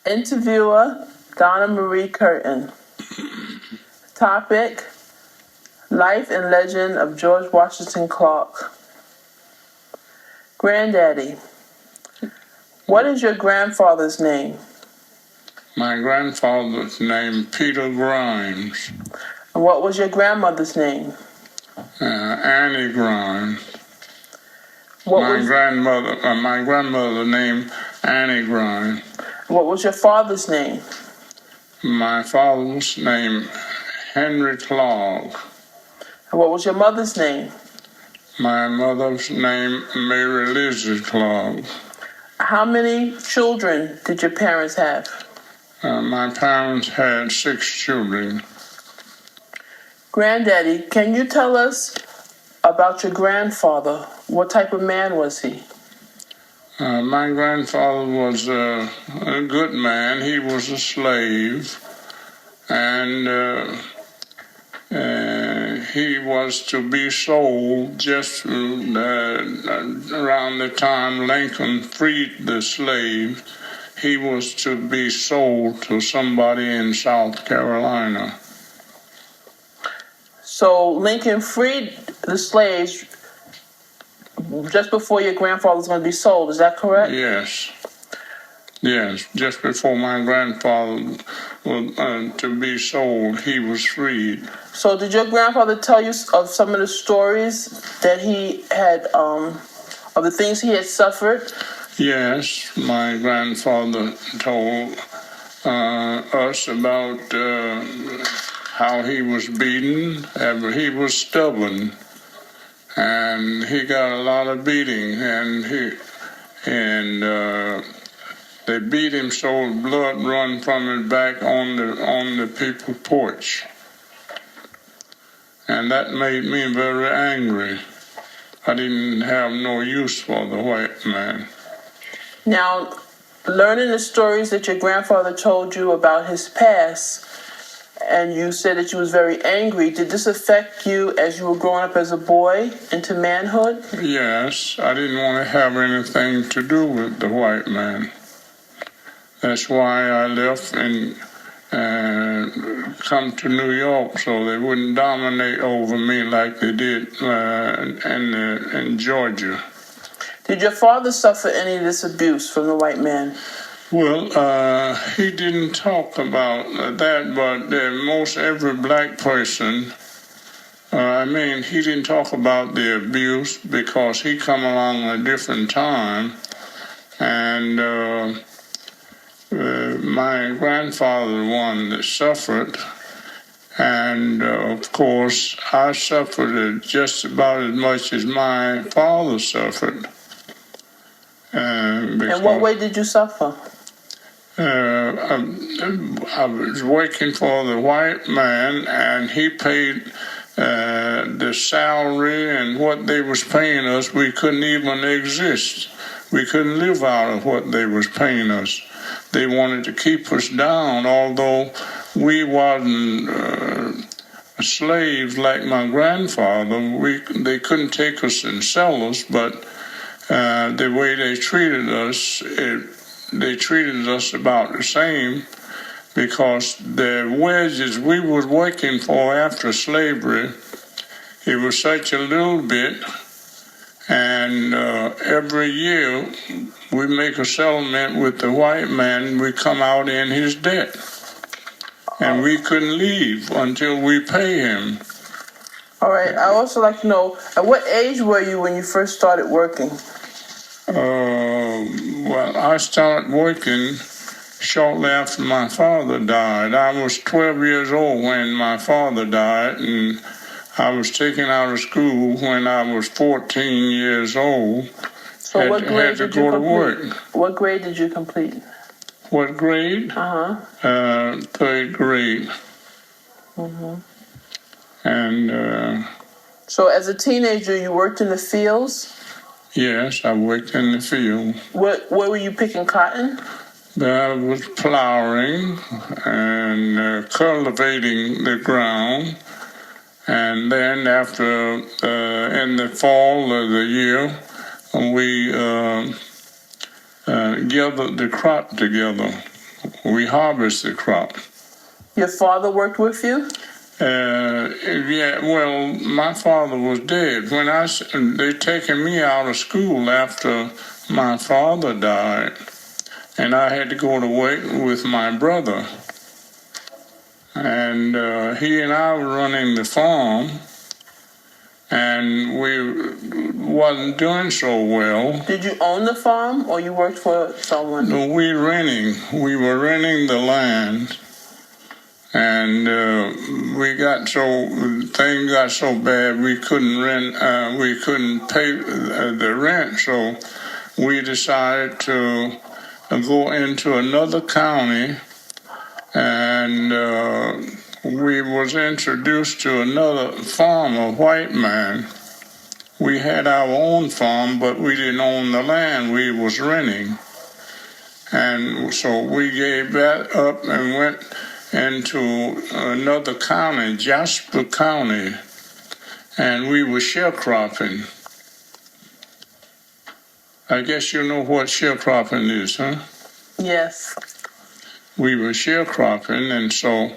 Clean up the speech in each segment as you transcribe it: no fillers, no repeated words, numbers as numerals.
Interviewer, Donna Marie Curtin. Topic, Life and Legend of George Washington Clark. Granddaddy, what is your grandfather's name? My grandfather's name, Peter Grimes. And what was your grandmother's name? Annie Grimes. My grandmother named Annie Grimes. What was your father's name? My father's name, Henry Clark. And what was your mother's name? My mother's name, Mary Lizzie Clark. How many children did your parents have? My parents had 6 children. Granddaddy, can you tell us about your grandfather? What type of man was he? My grandfather was a good man. He was a slave, and he was to be sold just around the time Lincoln freed the slaves. He was to be sold to somebody in South Carolina. So Lincoln freed the slaves just before your grandfather was going to be sold, is that correct? Yes. Yes, just before my grandfather was to be sold, he was freed. So did your grandfather tell you of some of the stories that he had, of the things he had suffered? Yes, my grandfather told us about how he was beaten. He was stubborn, and he got a lot of beating, and they beat him so blood run from his back on the people's porch, and that made me very angry. I didn't have no use for the white man. Now, learning the stories that your grandfather told you about his past, and you said that you was very angry, did this affect you as you were growing up as a boy into manhood? Yes, I didn't want to have anything to do with the white man. That's why I left and come to New York so they wouldn't dominate over me like they did in Georgia. Did your father suffer any of this abuse from the white man? Well, he didn't talk about that, but most every black person, he didn't talk about the abuse because he come along at a different time, and my grandfather the one that suffered, and of course I suffered it just about as much as my father suffered. In what way did you suffer? I was working for the white man, and he paid the salary, and what they was paying us, we couldn't even exist. We couldn't live out of what they was paying us. They wanted to keep us down, although we wasn't slaves like my grandfather. They couldn't take us and sell us, but the way they treated us, they treated us about the same, because the wages we was working for after slavery, it was such a little bit, and every year we make a settlement with the white man, we come out in his debt, and we couldn't leave until we pay him. All right, I also like to know, at what age were you when you first started working? Well, I started working shortly after my father died. I was 12 years old when my father died, and I was taken out of school when I was 14 years old. So what grade did you complete? Work. What grade did you complete? What grade? Third grade. Mm-hmm. And so as a teenager, you worked in the fields? Yes, I worked in the field. Where were you picking cotton? I was plowing and cultivating the ground. And then after, in the fall of the year, we gathered the crop together. We harvest the crop. Your father worked with you? Yeah, well, my father was dead. They taken me out of school after my father died, and I had to go to work with my brother. And he and I were running the farm, and we wasn't doing so well. Did you own the farm, or you worked for someone? No, we were renting the land. And things got so bad we couldn't pay the rent, so we decided to go into another county, and we was introduced to another farm, a white man. We had our own farm, but we didn't own the land, we was renting. And so we gave that up and went into another county, Jasper County, and we were sharecropping. I guess you know what sharecropping is, huh? Yes. We were sharecropping, and so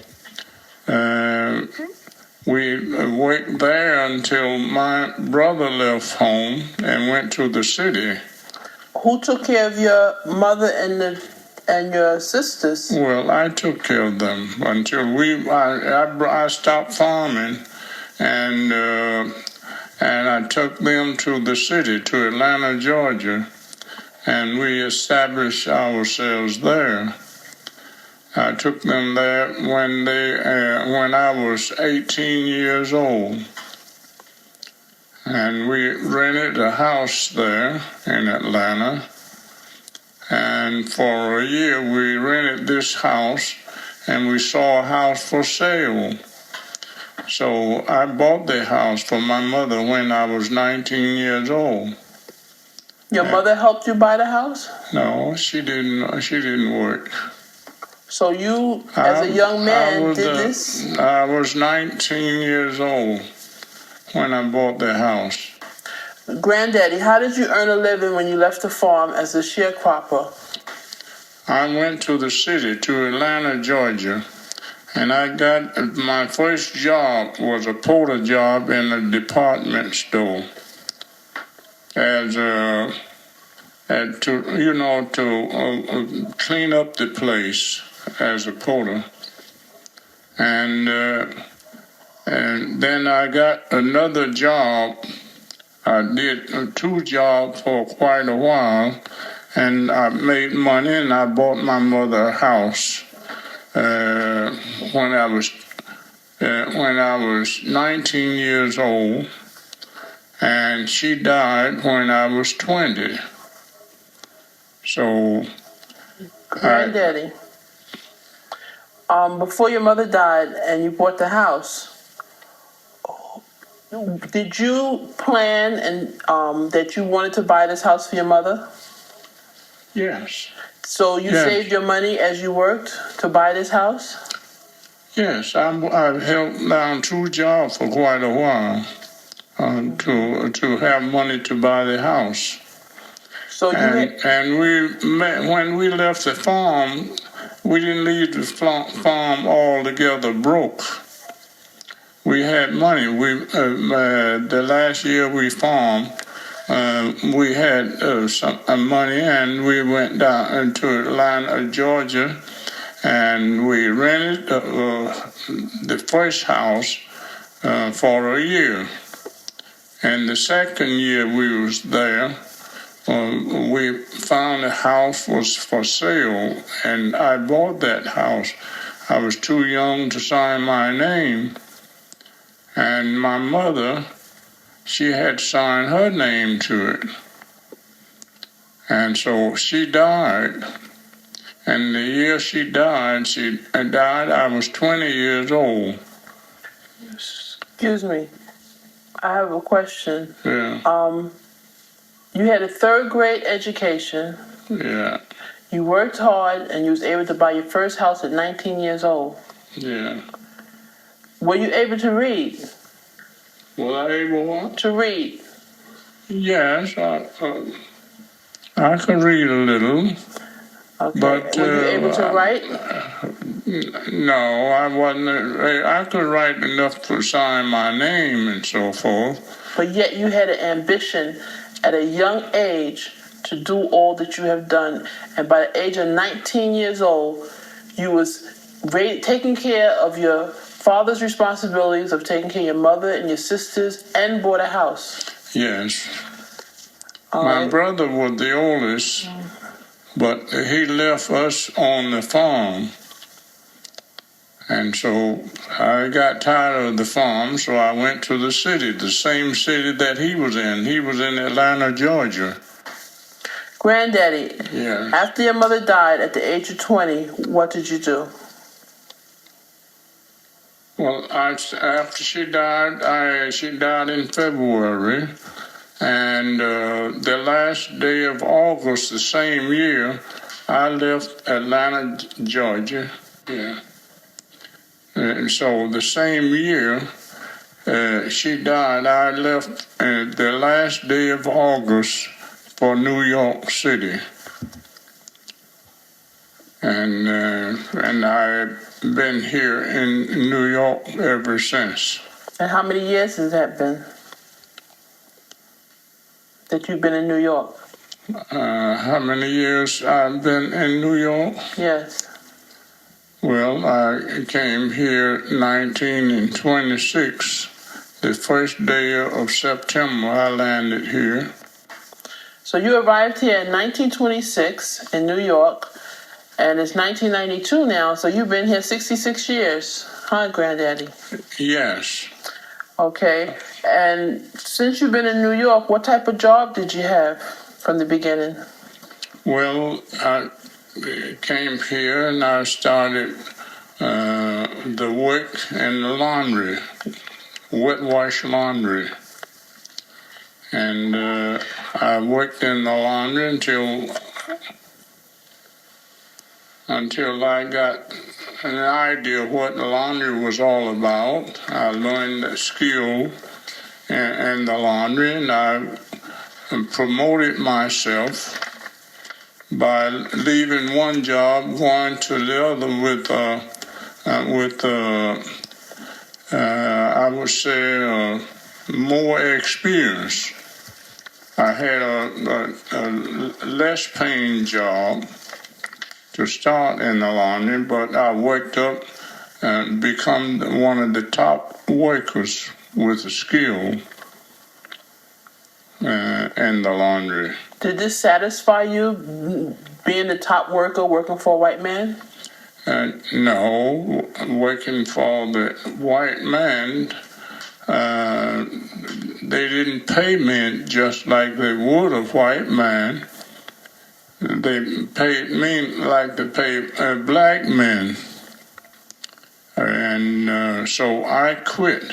we worked there until my brother left home and went to the city. Who took care of your mother and your sisters? Well, I took care of them until I stopped farming, and I took them to the city, to Atlanta, Georgia, and we established ourselves there. I took them there when I was 18 years old, and we rented a house there in Atlanta. And for a year we rented this house, and we saw a house for sale. So I bought the house for my mother when I was 19 years old. Your mother helped you buy the house? No, she didn't work. So you, as a young man, did this? I was 19 years old when I bought the house. Granddaddy, how did you earn a living when you left the farm as a sharecropper? I went to the city, to Atlanta, Georgia, and I got my first job was a porter job in a department store to clean up the place as a porter, and then I got another job. I did 2 jobs for quite a while, and I made money, and I bought my mother a house when I was 19 years old, and she died when I was 20. So, Granddaddy, before your mother died and you bought the house, did you plan and that you wanted to buy this house for your mother? yes. So you saved your money as you worked to buy this house? Yes, I've held down 2 jobs for quite a while to have money to buy the house. So when we left the farm, we didn't leave the farm altogether broke. We had money. The last year we farmed, we had some money, and we went down to Atlanta, Georgia, and we rented the first house for a year. And the second year we was there, we found the house was for sale, and I bought that house. I was too young to sign my name. And my mother, she had signed her name to it. And so she died. And the year she died, I was 20 years old. Excuse me. I have a question. Yeah. You had a 3rd grade education. Yeah. You worked hard, and you was able to buy your first house at 19 years old. Yeah. Were you able to read? Was I able what? To read. Yes, I could read a little. Okay. But Were you able to write? no, I wasn't. I could write enough to sign my name and so forth. But yet you had an ambition at a young age to do all that you have done. And by the age of 19 years old, you was taking care of your father's responsibilities of taking care of your mother and your sisters and bought a house. Yes. All My right. brother was the oldest, but he left us on the farm. And so I got tired of the farm, so I went to the city, the same city that he was in. He was in Atlanta, Georgia. Granddaddy, Yes. after your mother died at the age of 20, what did you do? Well, after she died in February, and the last day of August the same year, I left Atlanta, Georgia. Yeah. And so the same year she died, I left the last day of August for New York City. And I've been here in New York ever since. And how many years has that been that you've been in New York? How many years I've been in New York? Yes. Well, I came here 1926. The first day of September, I landed here. So you arrived here in 1926 in New York, and it's 1992 now, so you've been here 66 years, huh, Granddaddy? Yes. Okay, and since you've been in New York, what type of job did you have from the beginning? Well, I came here and I started the work in the laundry, wet wash laundry. And I worked in the laundry until I got an idea of what the laundry was all about. I learned the skill in the laundry, and I promoted myself by leaving one job, going to the other with I would say more experience. I had a less paying job to start in the laundry, but I worked up and become one of the top workers with a skill in the laundry. Did this satisfy you, being the top worker working for a white man? No, working for the white man, they didn't pay me just like they would a white man. They paid me like they pay black men. And so I quit.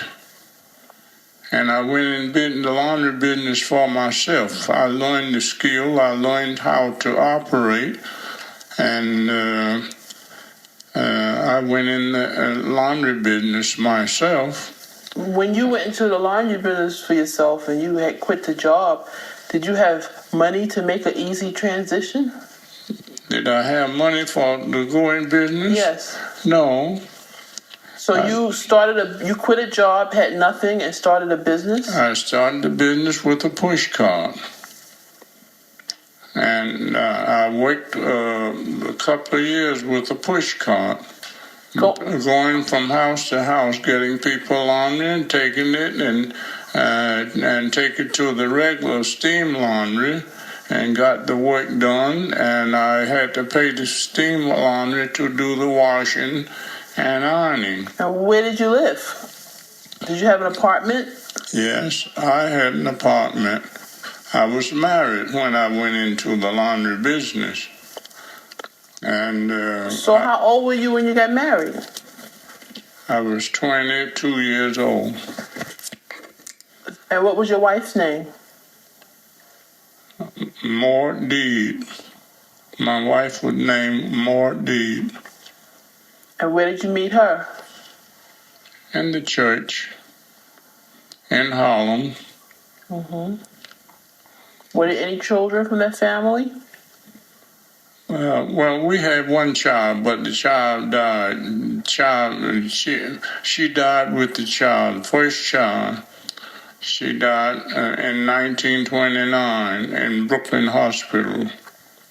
And I went and did the laundry business for myself. I learned the skill. I learned how to operate. And I went in the laundry business myself. When you went into the laundry business for yourself and you had quit the job, did you have money to make an easy transition? Did I have money to go in business? Yes. No. So you quit a job, had nothing, and started a business? I started a business with a push cart. And I worked a couple of years with a push cart, going from house to house, getting people laundry and taking it and take it to the regular steam laundry and got the work done. And I had to pay the steam laundry to do the washing and ironing. And where did you live? Did you have an apartment? Yes, I had an apartment. I was married when I went into the laundry business. And so how old were you when you got married? I was 22 years old. And what was your wife's name? Mort Deed. My wife was named Mort Deed. And where did you meet her? In the church in Harlem. Mm-hmm. Were there any children from that family? Well, we had one child, but the child died. She died with the child, first child. She died in 1929 in Brooklyn Hospital.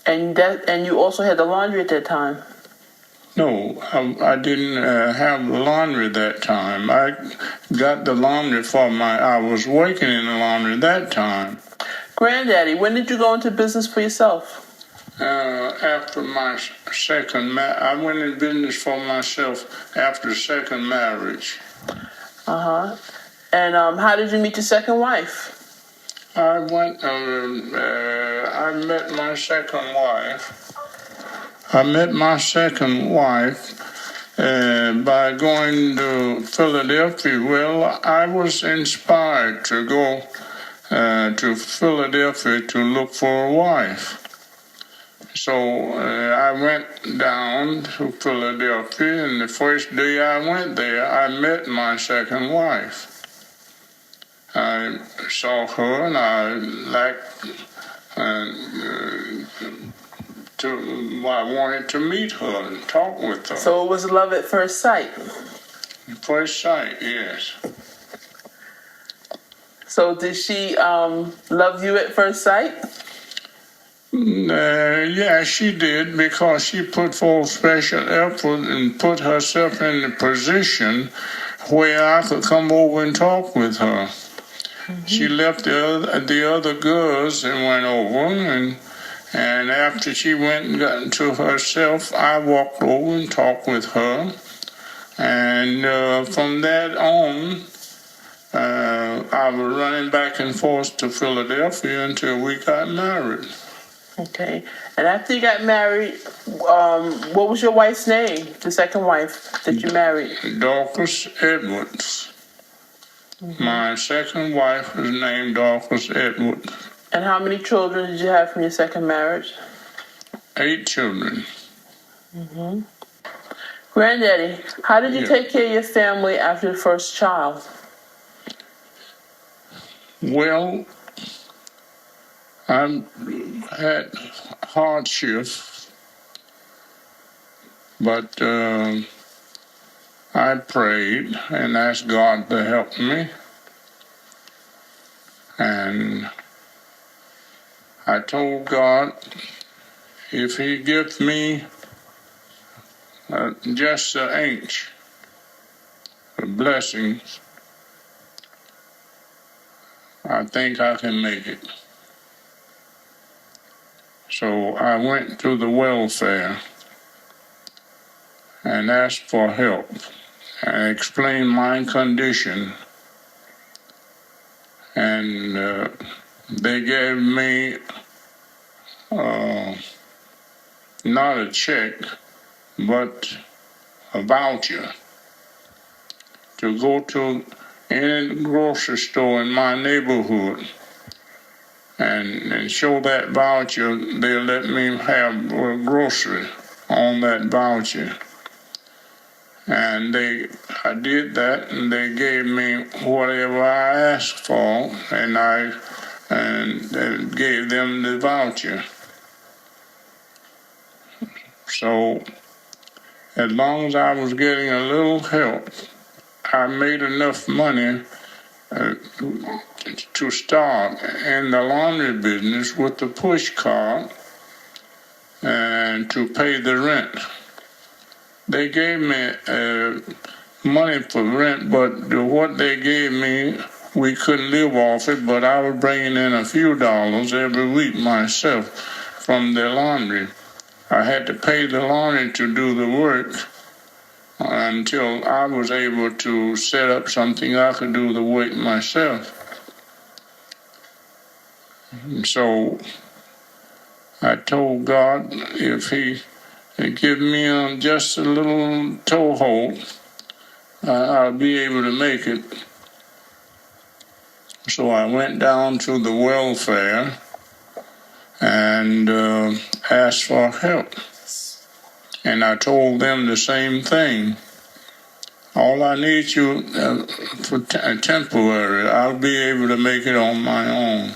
And you also had the laundry at that time. No, I didn't have the laundry that time. I got the laundry I was working in the laundry that time. Granddaddy, when did you go into business for yourself? After my I went in business for myself after second marriage. And how did you meet your second wife? I met my second wife. I met my second wife by going to Philadelphia. Well, I was inspired to go to Philadelphia to look for a wife. So I went down to Philadelphia, and the first day I went there, I met my second wife. I saw her, and I wanted to meet her and talk with her. So it was love at first sight? First sight, yes. So did she love you at first sight? Yeah, she did, because she put forth special effort and put herself in a position where I could come over and talk with her. Mm-hmm. She left the other girls and went over, and after she went and got into herself, I walked over and talked with her. And from that on, I was running back and forth to Philadelphia until we got married. Okay. And after you got married, what was your wife's name, the second wife that you married? Dorcas Edwards. Mm-hmm. My second wife was named Dorcas Edwards. And how many children did you have from your second marriage? 8 children. Mm-hmm. Granddaddy, how did you take care of your family after the first child? Well, I had hardships, but I prayed and asked God to help me. And I told God, if He gives me just an inch of blessings, I think I can make it. So I went to the welfare and asked for help and explained my condition. And they gave me not a check, but a voucher to go to any grocery store in my neighborhood and show that voucher. They let me have a grocery on that voucher. And I did that, and they gave me whatever I asked for, and I gave them the voucher. So as long as I was getting a little help, I made enough money to start in the laundry business with the push cart and to pay the rent. They gave me money for rent, but what they gave me, we couldn't live off it, but I was bringing in a few dollars every week myself from the laundry. I had to pay the laundry to do the work until I was able to set up something I could do the work myself. And so I told God, if He give me just a little toehold, I'll be able to make it. So I went down to the welfare and asked for help. And I told them the same thing. All I need you for temporary, I'll be able to make it on my own.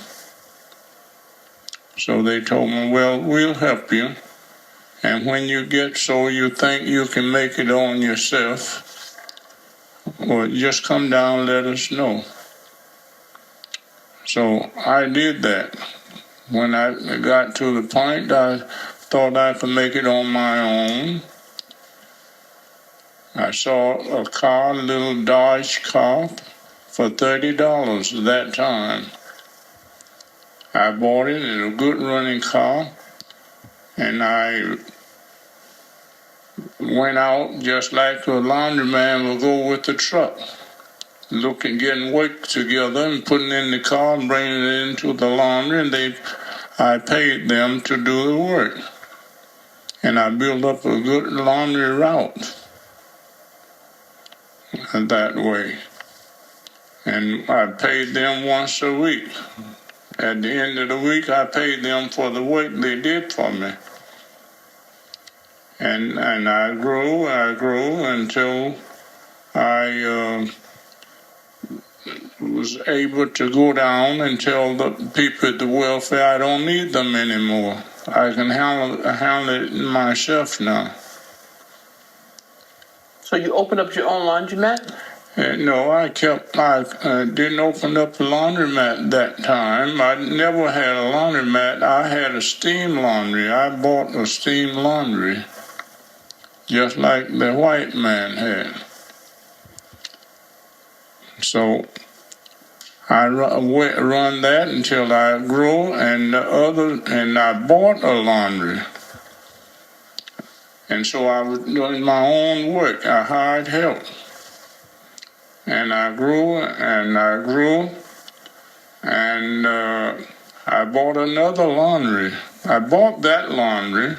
So they told me, well, we'll help you. And when you get so you think you can make it on yourself, well, just come down and let us know. So I did that. When I got to the point I thought I could make it on my own, I saw a car, a little Dodge car, for $30 at that time. I bought it. It was a good running car, and I went out just like a laundryman would go with the truck, looking, getting work together and putting in the car and bringing it into the laundry, and I paid them to do the work. And I built up a good laundry route that way. And I paid them once a week. At the end of the week, I paid them for the work they did for me. And I grew until I was able to go down and tell the people at the welfare I don't need them anymore. I can handle it myself now. So you opened up your own laundromat? No, I didn't open up a laundromat that time. I never had a laundromat. I had a steam laundry. I bought a steam laundry, just like the white man had. So I run that until I grew, and I bought a laundry. And so I was doing my own work. I hired help. And I grew, and I bought another laundry. I bought that laundry,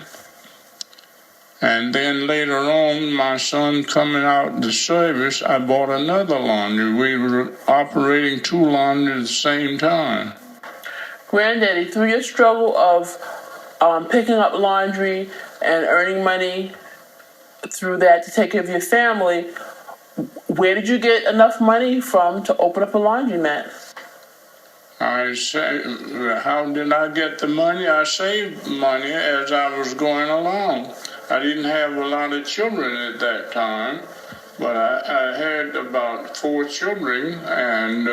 and then later on, my son coming out the service, I bought another laundry. We were operating two laundries at the same time. Granddaddy, through your struggle of picking up laundry and earning money through that to take care of your family, where did you get enough money from to open up a laundromat? I say, how did I get the money? I saved money as I was going along. I didn't have a lot of children at that time, but I had about 4 children, and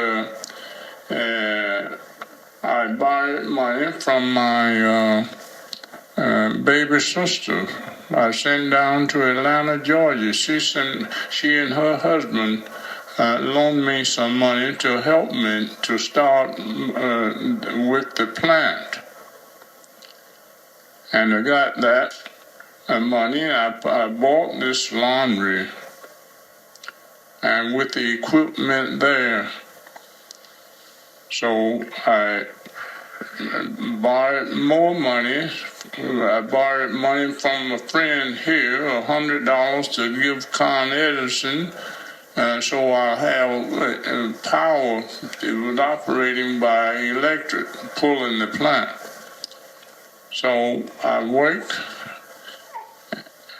I borrowed money from my baby sister. I sent down to Atlanta, Georgia. She and her husband loaned me some money to help me to start with the plant. And I got that money. I bought this laundry, and with the equipment there. So I borrowed more money. I borrowed money from a friend here, $100 to give Con Edison, so I have power. It was operating by electric, pulling the plant. So I worked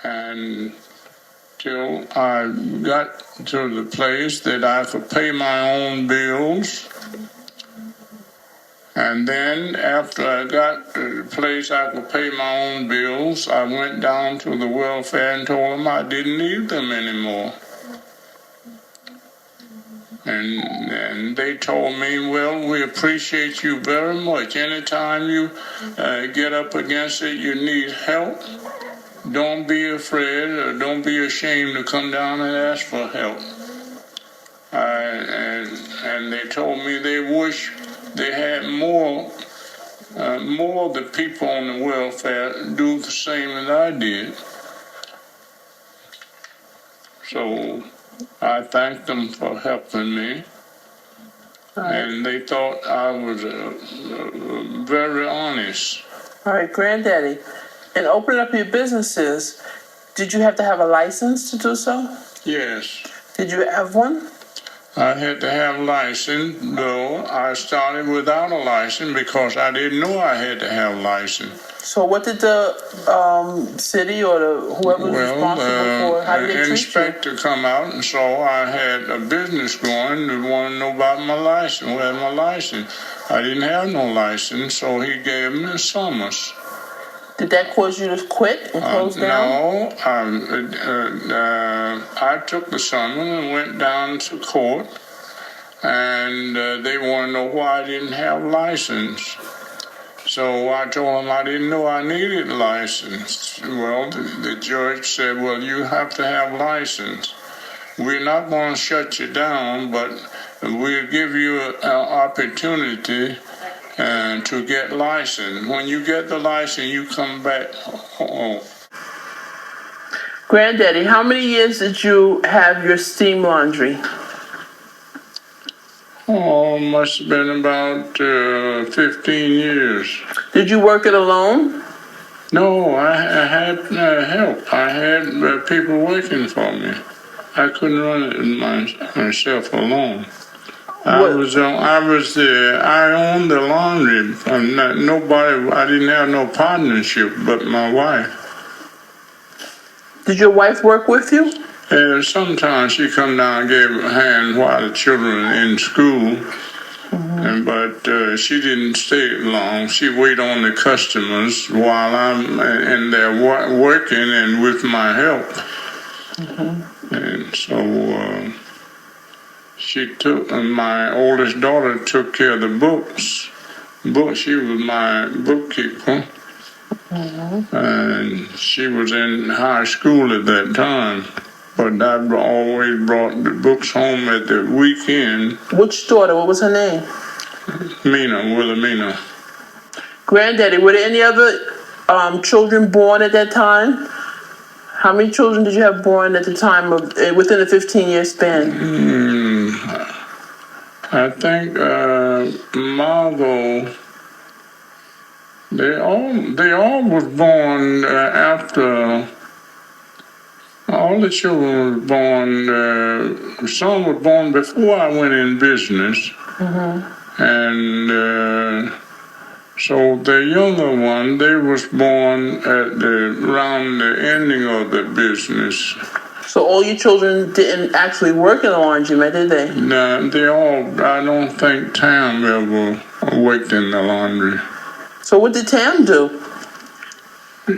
until I got to the place that I could pay my own bills. And then after I got to the place I could pay my own bills, I went down to the welfare and told them I didn't need them anymore. And they told me, well, we appreciate you very much. Anytime you get up against it, you need help, don't be afraid or don't be ashamed to come down and ask for help. And they told me they wish they had more of the people on the welfare do the same as I did. So I thanked them for helping me. And they thought I was very honest. All right, Granddaddy, in opening up your businesses, did you have to have a license to do so? Yes. Did you have one? I had to have a license, though I started without a license because I didn't know I had to have a license. So what did the city or whoever was responsible for, how did they treat you? The inspector come out and saw I had a business going and wanted to know about my license. Where's my license? I didn't have no license, so he gave me a summons. Did that cause you to quit and close down? No, I took the summons and went down to court, and they want to know why I didn't have license. So I told them I didn't know I needed a license. Well, the judge said, well, you have to have license. We're not going to shut you down, but we'll give you an opportunity to get licensed. When you get the license, you come back home. Granddaddy, how many years did you have your steam laundry? Oh, must have been about 15 years. Did you work it alone? No, I had help. I had people working for me. I couldn't run it myself alone. I owned the laundry. I didn't have no partnership but my wife. Did your wife work with you? Sometimes she come down and gave a hand while the children in school. But she didn't stay long. She waited on the customers while I'm in there working and with my help. And so my oldest daughter took care of the books. She was my bookkeeper. And she was in high school at that time. But I always brought the books home at the weekend. Which daughter? What was her name? Wilhelmina. Granddaddy, were there any other children born at that time? How many children did you have born at the time of within a 15-year span? I think Margot. They all was born after. All the children were born. Some were born before I went in business. And so the younger one, they was born around the ending of the business. So all your children didn't actually work in the laundromat, did they? No, I don't think Tam ever worked in the laundry. So what did Tam do?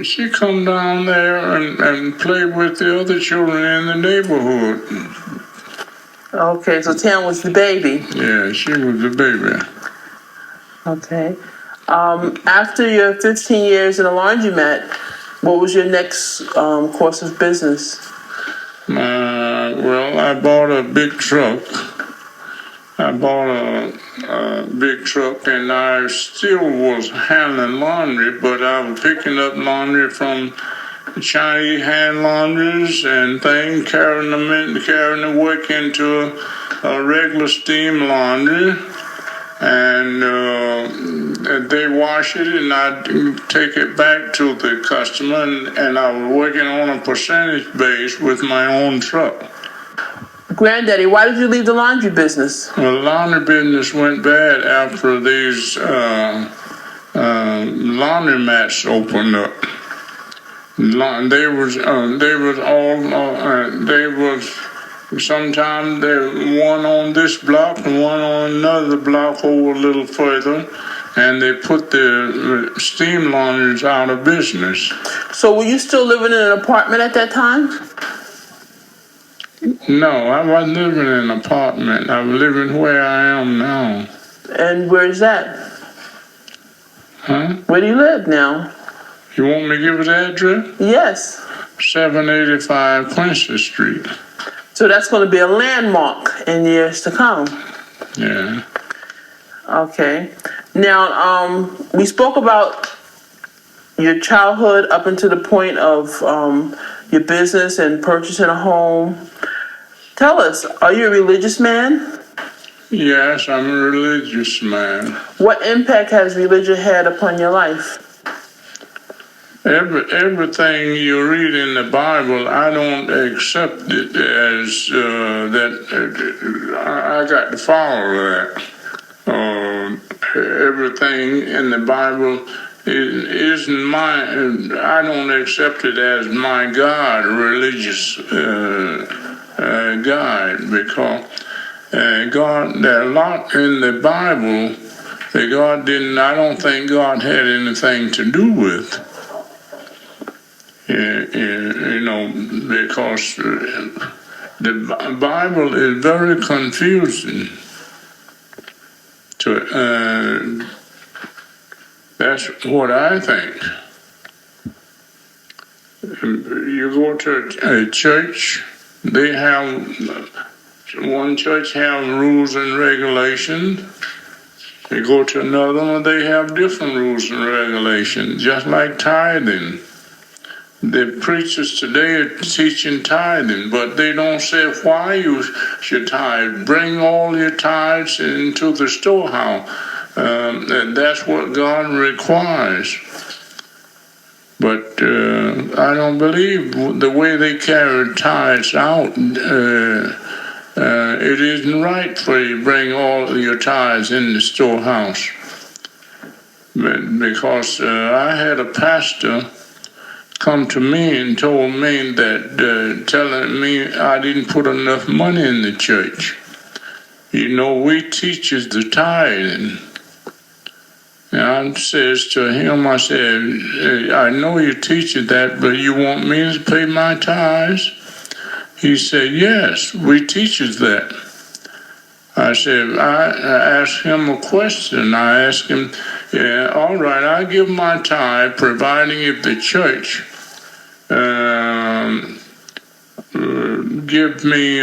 She come down there and play with the other children in the neighborhood. Okay, so Tam was the baby. Yeah, she was the baby. Okay. After your 15 years in a laundromat, what was your next course of business? Well, I bought a big truck. I bought a big truck, and I still was handling laundry, but I was picking up laundry from Chinese hand laundries and things, carrying the work into a regular steam laundry, and they wash it, and I take it back to the customer, and I was working on a percentage base with my own truck. Granddaddy, why did you leave the laundry business? Well, the laundry business went bad after these laundromats opened up. Sometimes they one on this block and one on another block over a little further, and they put the steam laundries out of business. So were you still living in an apartment at that time? No, I wasn't living in an apartment. I was living where I am now. And where is that? Huh? Where do you live now? You want me to give the address? Yes. 785 Quincy Street. So that's going to be a landmark in years to come. Yeah. Okay. Now, we spoke about your childhood up until the point of your business and purchasing a home. Tell us, are you a religious man? Yes, I'm a religious man. What impact has religion had upon your life? Everything you read in the Bible, I don't accept it as that. I got to follow that. Everything in the Bible isn't mine. I don't accept it as my God, religious God, because God, there are a lot in the Bible that God didn't. I don't think God had anything to do with. Because the Bible is very confusing. That's what I think. You go to a church, they have one church have rules and regulations. You go to another one, they have different rules and regulations, just like tithing. The preachers today are teaching tithing, but they don't say why you should tithe. Bring all your tithes into the storehouse. And that's what God requires. But I don't believe the way they carry tithes out. It isn't right for you to bring all your tithes in the storehouse. Because I had a pastor come to me and told me that, telling me I didn't put enough money in the church. We teaches the tithing. And I says to him, I said, I know you teach it that, but you want me to pay my tithes? He said, yes, we teaches that. I said, I asked him a question. I asked him, yeah, all right, I give my tithe, providing if the church give me,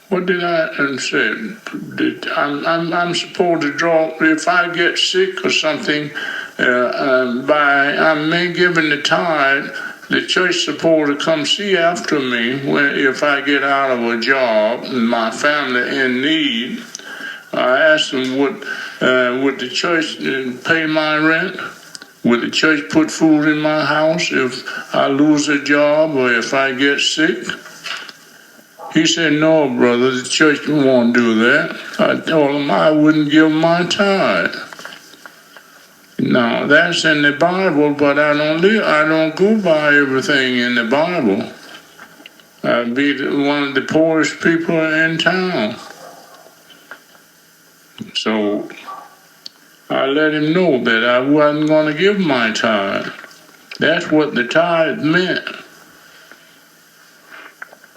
what did I say? I'm supposed to draw, if I get sick or something, I may give in the tithe, the church supposed to come see after me if I get out of a job and my family in need. I asked them, would the church pay my rent? Would the church put food in my house if I lose a job or if I get sick? He said, no, brother, the church won't do that. I told him I wouldn't give my tithe. Now, that's in the Bible, but I don't go by everything in the Bible. I'd be one of the poorest people in town. So I let him know that I wasn't going to give my tithe. That's what the tithe meant.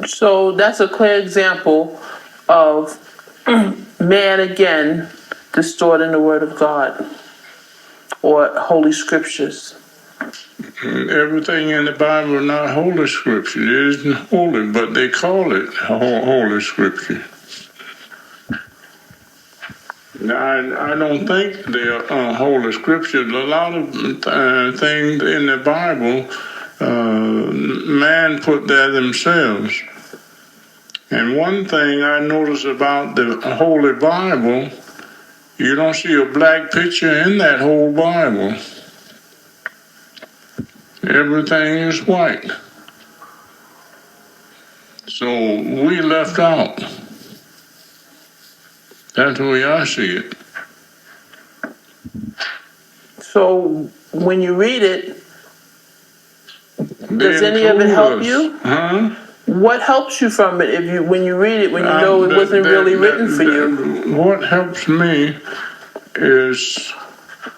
So that's a clear example of man again distorting the word of God or holy scriptures. Everything in the Bible is not holy scripture. It isn't holy, but they call it holy scripture. I don't think they're holy scriptures. A lot of things in the Bible, man put there themselves. And one thing I notice about the Holy Bible, you don't see a black picture in that whole Bible. Everything is white. So we left out. That's the way I see it. So when you read it, does any of it help you? Huh? What helps you from it when you read it, when you know it wasn't really written for you? What helps me is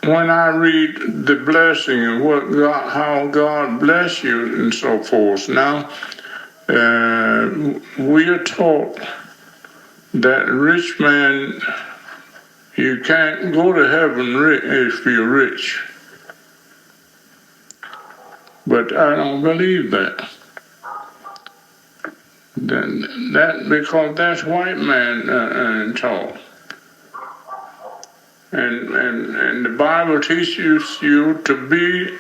when I read the blessing and how God bless you and so forth. Now, we are taught that rich man, you can't go to heaven if you're rich. But I don't believe that. Because that's white man taught. And the Bible teaches you to be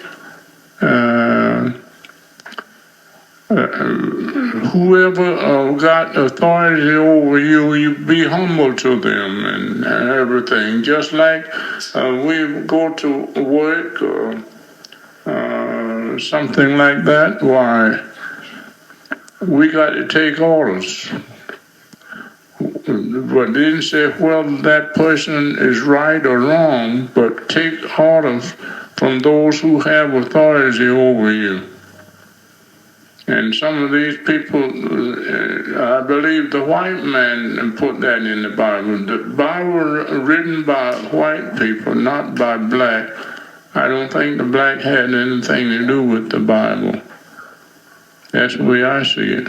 whoever got authority over you, you be humble to them and everything. Just like we go to work or something like that, why, we got to take orders. But they didn't say, well, that person is right or wrong, but take orders from those who have authority over you. And some of these people, I believe the white man put that in the Bible. The Bible written by white people, not by black. I don't think the black had anything to do with the Bible. That's the way I see it.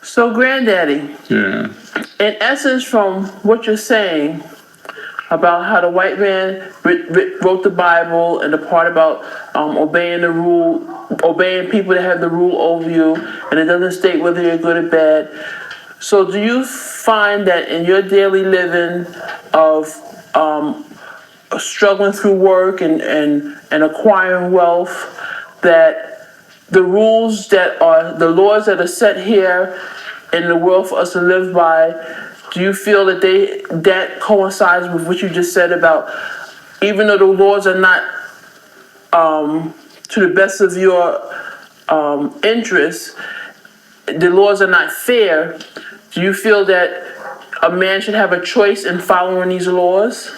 So, Granddaddy, Yeah. in essence, from what you're saying about how the white man wrote the Bible and the part about obeying the rule, obeying people that have the rule over you, and it doesn't state whether you're good or bad. So, do you find that in your daily living of struggling through work and acquiring wealth, that the rules that are the laws that are set here in the world for us to live by, do you feel that that coincides with what you just said about, even though the laws are not to the best of your interests, the laws are not fair, do you feel that a man should have a choice in following these laws?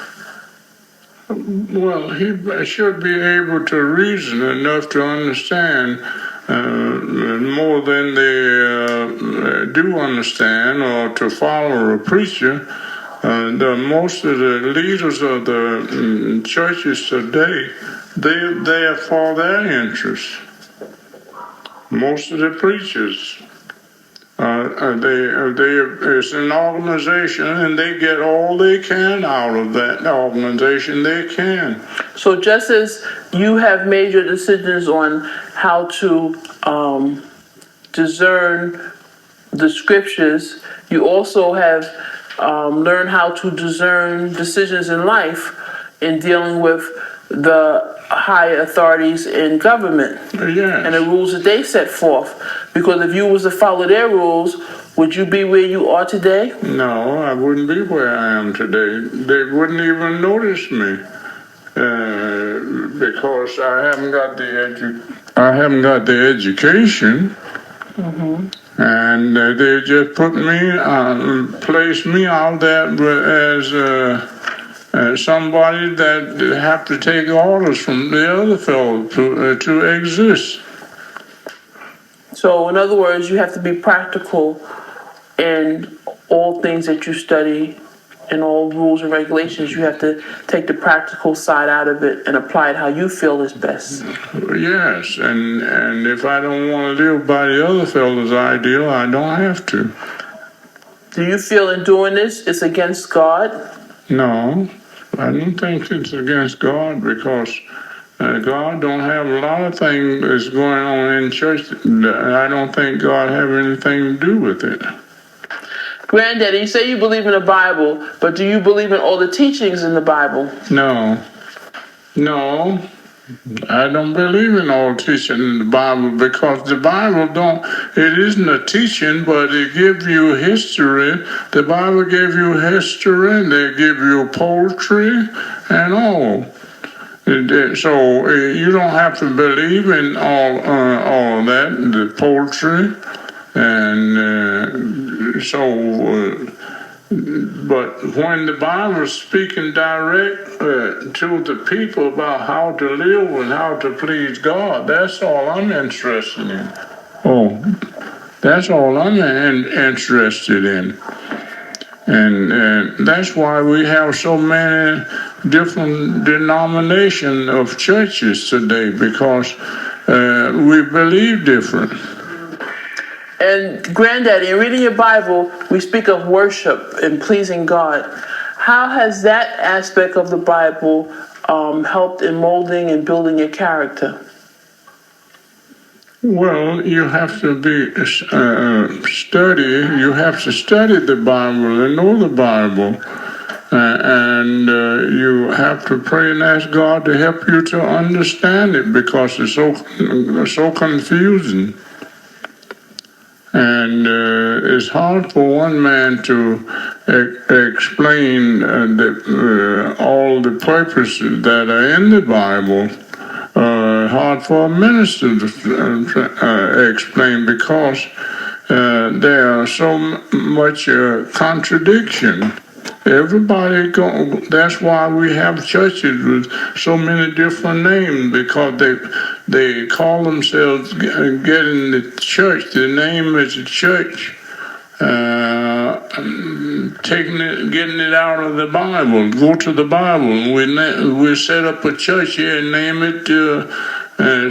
Well, he should be able to reason enough to understand more than they do understand, or to follow a preacher. Most of the leaders of the churches today, they're there for their interests. Most of the preachers, it's an organization, and they get all they can out of that organization. They can. So just as you have made your decisions on how to discern the scriptures, you also have learned how to discern decisions in life in dealing with the higher authorities in government and the Yes. rules that they set forth. Because if you was to follow their rules, would you be where you are today? No, I wouldn't be where I am today. They wouldn't even notice me because I haven't got the education. And they just place me out there as somebody that have to take orders from the other fellow to exist. So in other words, you have to be practical in all things that you study and all rules and regulations. You have to take the practical side out of it and apply it how you feel is best. Yes, and if I don't want to live by the other fellow's ideal, I don't have to. Do you feel in doing this it's against God? No, I don't think it's against God, because God don't have a lot of things that's going on in church. I don't think God have anything to do with it. Granddaddy, you say you believe in the Bible, but do you believe in all the teachings in the Bible? No, I don't believe in all teaching in the Bible, because the Bible it isn't a teaching, but it gives you history. The Bible gives you history, and they give you poetry and all. So you don't have to believe in all that, the poetry, and but when the Bible is speaking direct to the people about how to live and how to please God, that's all I'm interested in. That's all I'm interested in. And that's why we have so many different denominations of churches today, because we believe different. And Granddaddy, in reading your Bible, we speak of worship and pleasing God. How has that aspect of the Bible helped in molding and building your character? Well, you have to You have to study the Bible and know the Bible, and you have to pray and ask God to help you to understand it, because it's so confusing. And it's hard for one man to explain all the purposes that are in the Bible. Hard for a minister to explain, because there are so much contradiction. That's why we have churches with so many different names, because they call themselves getting the church. The name is the church. getting it out of the Bible. Go to the Bible. We set up a church here and name it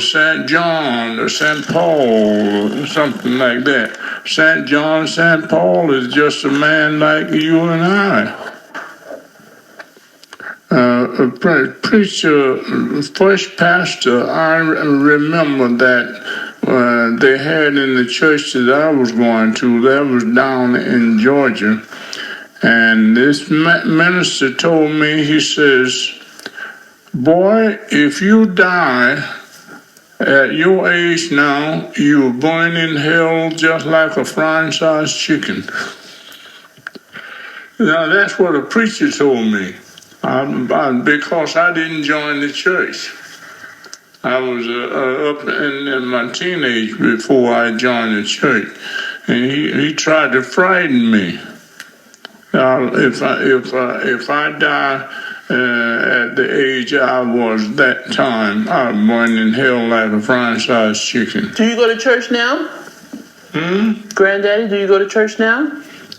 St. John or St. Paul or something like that. St. John, St. Paul is just a man like you and I. A preacher, first pastor, I remember that they had in the church that I was going to, that was down in Georgia. And this minister told me, he says, boy, if you die at your age now, you'll burn in hell just like a frying-sized chicken. Now, that's what a preacher told me. Because I didn't join the church. I was up in my teenage before I joined the church, and he tried to frighten me. If I die at the age I was that time, I'd burn in hell like a frying-sized chicken. Do you go to church now? Granddaddy, do you go to church now?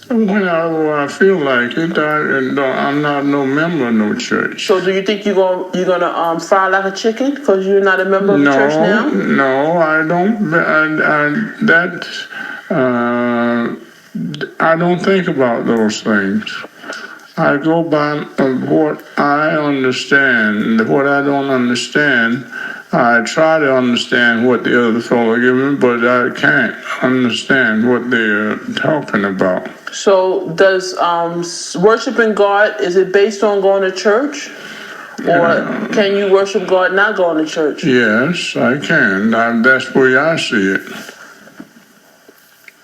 Whenever I feel like it, I'm not no member of no church. So do you think you're gonna fry like a chicken because you're not a member of the church now? No, I don't. I don't think about those things. I go by what I understand. What I don't understand, I try to understand what the other fellow are giving, but I can't understand what they're talking about. So does worshiping God, is it based on going to church? Or can you worship God not going to church? Yes, I can. That's the way I see it.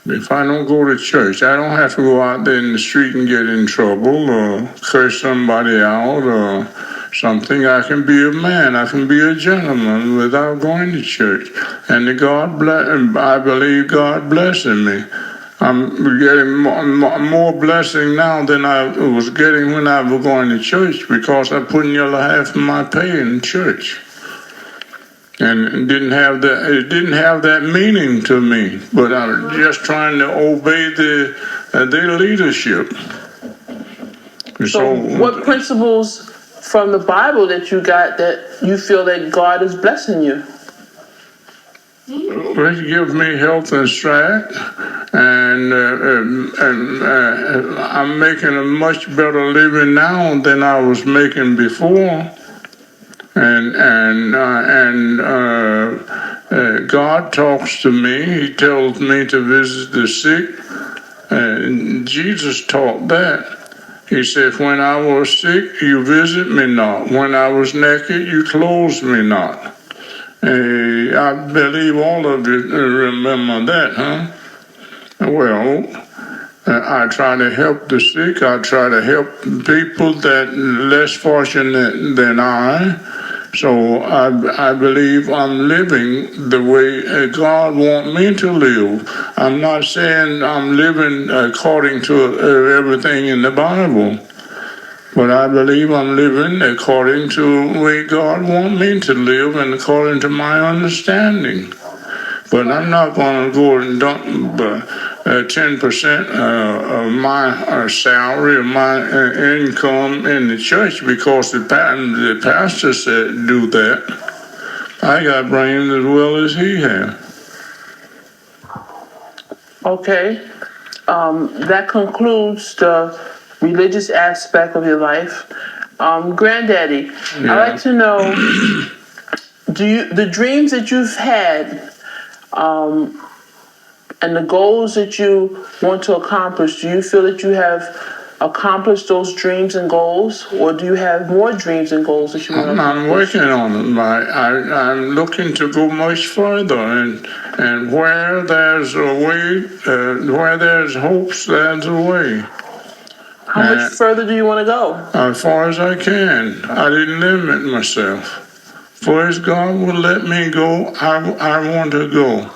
If I don't go to church, I don't have to go out there in the street and get in trouble or curse somebody out or something. I can be a man. I can be a gentleman without going to church. And I believe God blessing me. I'm getting more blessing now than I was getting when I was going to church because I put in the other half of my pay in church. And it didn't have that meaning to me, but I was just trying to obey their leadership. So what principles from the Bible that you got that you feel that God is blessing you? Well, He gives me health and strength, and I'm making a much better living now than I was making before. And God talks to me. He tells me to visit the sick. Jesus taught that. He said, when I was sick, you visit me not. When I was naked, you clothed me not. I believe all of you remember that, huh? Well, I try to help the sick. I try to help people that less fortunate than I. So I believe I'm living the way God wants me to live. I'm not saying I'm living according to everything in the Bible, but I believe I'm living according to the way God wants me to live and according to my understanding. But I'm not going to go and dump 10% of my salary or my income in the church because the pastor said do that. I got brains as well as he has. Okay. That concludes the religious aspect of your life. Granddaddy, I'd like to know, the dreams that you've had and the goals that you want to accomplish, do you feel that you have accomplished those dreams and goals, or do you have more dreams and goals that you want to accomplish? I'm working on them. I'm looking to go much further, and where there's a way, where there's hopes, there's a way. How much further do you want to go? As far as I can. I didn't limit myself. For as God will let me go, I want to go.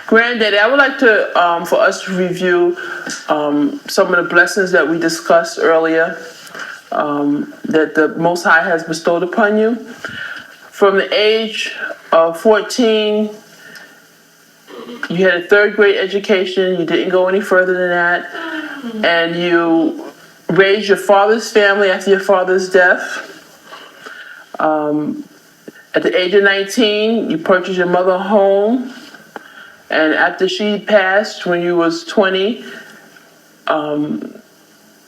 Granddaddy, I would like to, for us to review some of the blessings that we discussed earlier that the Most High has bestowed upon you. From the age of 14, you had a third grade education. You didn't go any further than that. and you raised your father's family after your father's death. At the age of 19, you purchased your mother a home, and after she passed, when you was 20,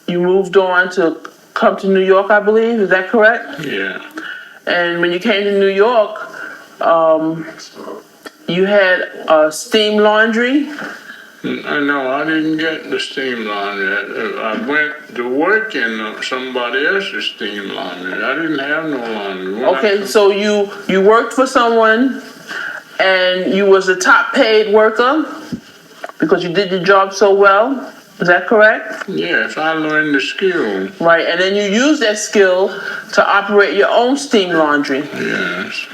you moved on to come to New York, I believe. Is that correct? Yeah. And when you came to New York, you had a steam laundry. No, I didn't get the steam laundry. I went to work in somebody else's steam laundry. I didn't have no laundry. Okay, so you worked for someone, and you was a top paid worker because you did your job so well. Is that correct? Yes, I learned the skill. Right, and then you used that skill to operate your own steam laundry. Yes.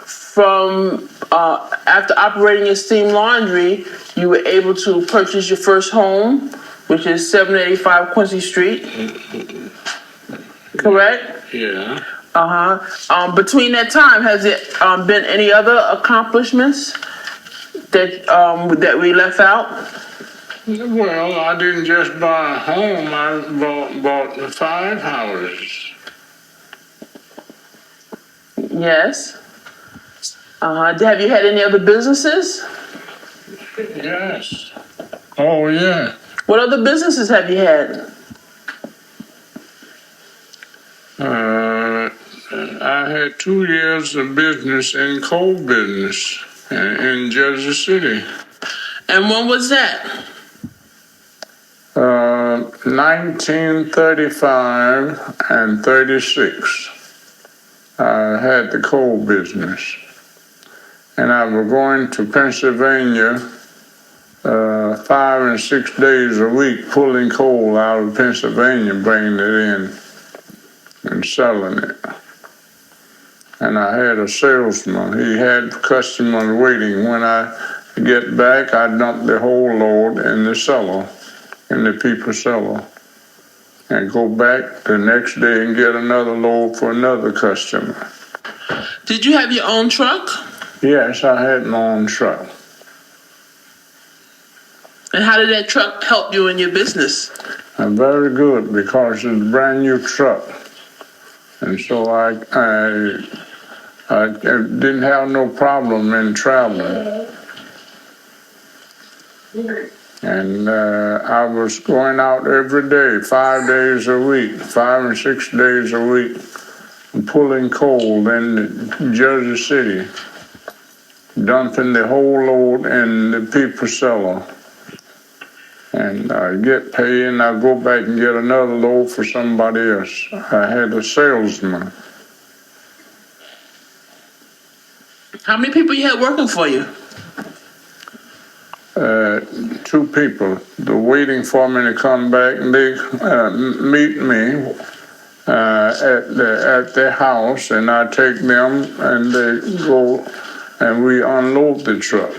From after operating your steam laundry, you were able to purchase your first home, which is 785 Quincy Street. Correct? Yeah. Between that time, has there been any other accomplishments that we left out? Well, I didn't just buy a home. I bought 5 houses. Yes. Have you had any other businesses? Yes. Oh, yeah. What other businesses have you had? I had 2 years of business in coal business in Jersey City. And when was that? 1935 and 36. I had the coal business. And I was going to Pennsylvania 5 and 6 days a week, pulling coal out of Pennsylvania, bringing it in and selling it. And I had a salesman. He had customers waiting. When I get back, I dump the whole load in the cellar, in the people's cellar, and go back the next day and get another load for another customer. Did you have your own truck? Yes, I had my own truck. And how did that truck help you in your business? Very good, because it's a brand new truck. And so I didn't have no problem in traveling. And I was going out every day, 5 days a week, 5 and 6 days a week, pulling coal in Jersey City, dumping the whole load in the people's cellar. And I get paid, and I go back and get another load for somebody else. I had a salesman. How many people you had working for you? 2 people. They're waiting for me to come back, and they meet me at their house, and I take them, and they go, and we unload the truck,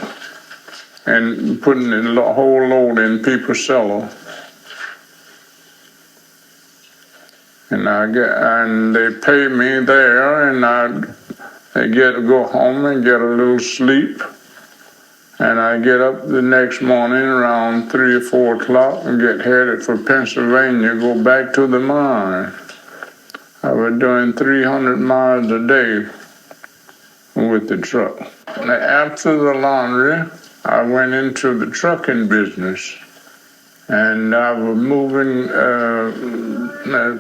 and putting the whole load in people's cellar. And they pay me there, and I get to go home and get a little sleep. And I get up the next morning around 3 or 4 o'clock and get headed for Pennsylvania, go back to the mine. I was doing 300 miles a day with the truck. And after the laundry, I went into the trucking business. And I was moving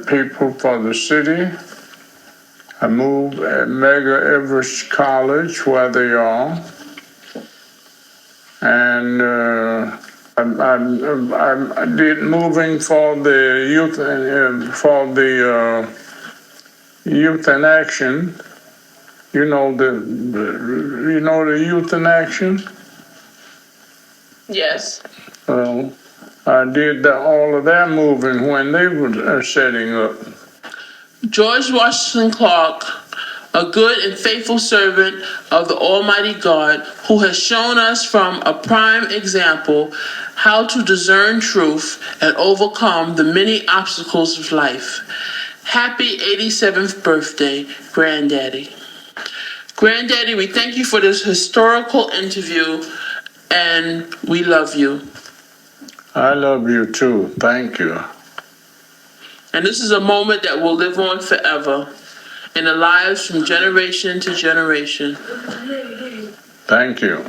people for the city. I moved at Mega Everest College, where they are. And I did moving for the youth in action. You know the youth in action. Yes. Well, I did all of their moving when they were setting up. George Washington Clark, a good and faithful servant of the Almighty God, who has shown us from a prime example how to discern truth and overcome the many obstacles of life. Happy 87th birthday, Granddaddy. Granddaddy, we thank you for this historical interview, and we love you. I love you too. Thank you. And this is a moment that will live on forever in the lives from generation to generation. Thank you.